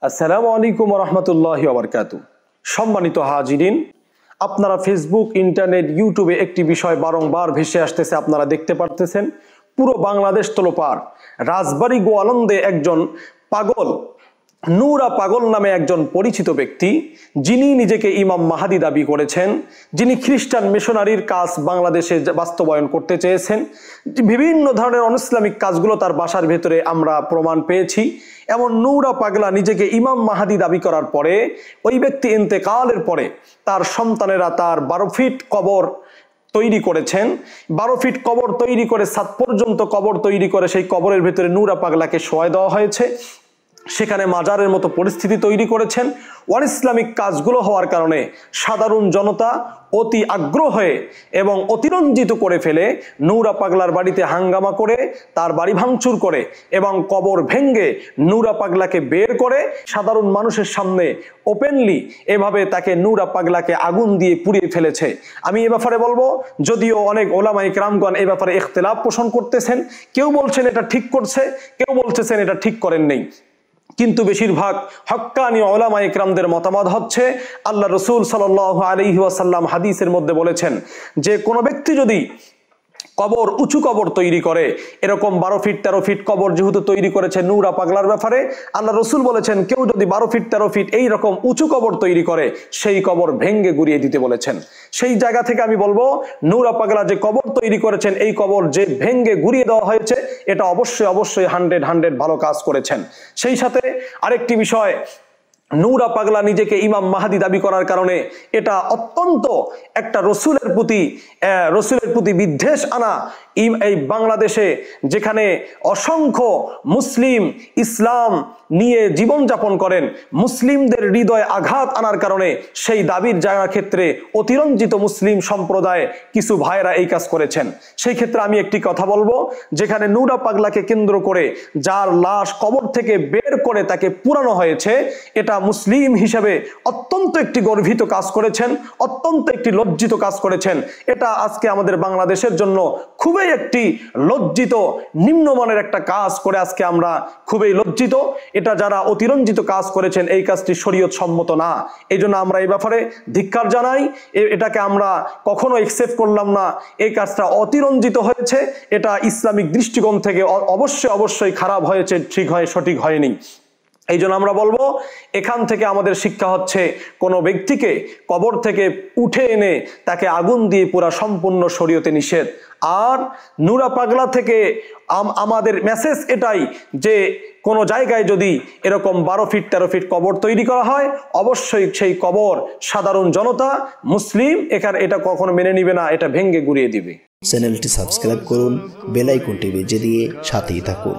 আসসালামু আলাইকুম রহমতুল্লাহি ওয়া বারাকাতুহু। সম্মানিত হাজিরিন, আপনারা ফেসবুক, ইন্টারনেট, ইউটিউবে একটি বিষয় বারংবার ভেসে আসতেছে, আপনারা দেখতে পারতেছেন। পুরো বাংলাদেশ তোলপাড়। রাজবাড়ী গোয়ালন্দে একজন পাগল, নূরা পাগল নামে একজন পরিচিত ব্যক্তি, যিনি নিজেকে ইমাম মাহাদি দাবি করেছেন, যিনি খ্রিস্টান মিশনারির কাজ বাংলাদেশে বাস্তবায়ন করতে চেয়েছেন। বিভিন্ন ধরনের অনইসলামিক কাজগুলো তার বাসার ভেতরে আমরা প্রমাণ পেয়েছি। এমন নূরা পাগলা নিজেকে ইমাম মাহাদি দাবি করার পরে, ওই ব্যক্তি ইন্তেকালের পরে তার সন্তানেরা তার 12 ফিট কবর তৈরি করেছেন। 12 ফিট কবর তৈরি করে 7 পর্যন্ত কবর তৈরি করে সেই কবরের ভেতরে নূরা পাগলাকে শোয়াই দেওয়া হয়েছে। সেখানে মাজারের মতো পরিস্থিতি তৈরি করেছেন। অনইসলামিক কাজগুলো হওয়ার কারণে সাধারণ জনতা অতি আগ্রহ হয়ে এবং অতিরঞ্জিত করে ফেলে নূরা পাগলার বাড়িতে হাঙ্গামা করে, তার বাড়ি ভাঙচুর করে এবং কবর ভেঙ্গে নূরা পাগলাকে বের করে সাধারণ মানুষের সামনে ওপেনলি এভাবে তাকে নূরা পাগলাকে আগুন দিয়ে পুড়িয়ে ফেলেছে। আমি এ ব্যাপারে বলবো, যদিও অনেক ওলামায়ে কেরামগণ এই ব্যাপারে ইখতিলাফ পোষণ করতেছেন, কেউ বলছেন এটা ঠিক করছে, কেউ বলতেছেন এটা ঠিক করেন নেই, কিন্তু বেশিরভাগ হক্কানি উলামায়ে কেরামদের মতামত হচ্ছে, আল্লাহ রাসূল সাল্লাল্লাহু আলাইহি ওয়াসাল্লাম হাদিসের মধ্যে বলেছেন যে কোনো ব্যক্তি যদি কবর, উঁচু কবর তৈরি করে, এরকম 12 ফিট 13 ফিট কবর যেহেতু তৈরি করেছে নূরা পাগলার ব্যাপারে, আল্লাহ রাসূল বলেছেন কেউ যদি 12 ফিট 13 ফিট এই রকম উঁচু কবর তৈরি করে, সেই কবর ভেঙ্গে গুড়িয়ে দিতে বলেছেন। সেই জায়গা থেকে আমি বলবো, নূরা পাগলা যে কবর তৈরি করেছেন, এই কবর যে ভেঙ্গে গুড়িয়ে দেওয়া হয়েছে, এটা অবশ্যই 100% ভালো কাজ করেছেন। সেই সাথে আরেকটি বিষয়, নূরা পাগলা নিজেকে ইমাম মাহাদি দাবি করার কারণে এটা অত্যন্ত একটা রসুলের প্রতি বিদ্বেষ আনা। এই বাংলাদেশে যেখানে অসংখ্য মুসলিম ইসলাম নিয়ে জীবনযাপন করেন, মুসলিমদের হৃদয়ে আঘাত আনার কারণে সেই দাবির জায়গার ক্ষেত্রে অতিরঞ্জিত মুসলিম সম্প্রদায় কিছু ভাইরা এই কাজ করেছেন। সেই ক্ষেত্রে আমি একটি কথা বলবো, যেখানে নূরা পাগলাকে কেন্দ্র করে যার লাশ কবর থেকে বের করে তাকে পুরানো হয়েছে, এটা মুসলিম হিসেবে অত্যন্ত একটি গর্বিত কাজ করেছেন, অত্যন্ত একটি লজ্জিত কাজ করেছেন। এটা আজকে আমাদের বাংলাদেশের জন্য খুবই একটি লজ্জিত নিম্নমানের একটা কাজ করে আজকে আমরা খুবই লজ্জিত। এটা যারা অতিরঞ্জিত কাজ করেছেন, এই কাজটি শরীয়ত সম্মত না। এই জন্য আমরা এই ব্যাপারে ধিক্কার জানাই, এটাকে আমরা কখনো একসেপ্ট করলাম না। এই কাজটা অতিরঞ্জিত হয়েছে, এটা ইসলামিক দৃষ্টিকোণ থেকে অবশ্যই খারাপ হয়েছে, সঠিক হয়নি। এই জন্য আমরা বলবো, এখান থেকে আমাদের শিক্ষা হচ্ছে, কোনো ব্যক্তিকে কবর থেকে উঠে এনে তাকে আগুন দিয়ে পুরা সম্পূর্ণ শরীয়তে নিষেধ। আর নূরা পাগলা থেকে আমাদের মেসেজ এটাই যে কোনো জায়গায় যদি এরকম 12 ফিট 13 ফিট কবর তৈরি করা হয়, অবশ্যই সেই কবর সাধারণ জনতা মুসলিম এটা কখনো মেনে নিবে না, এটা ভেঙ্গে গুড়িয়ে দিবে। চ্যানেলটি সাবস্ক্রাইব করুন, বেল আইকনটি বেজে দিয়ে সাথেই থাকুন।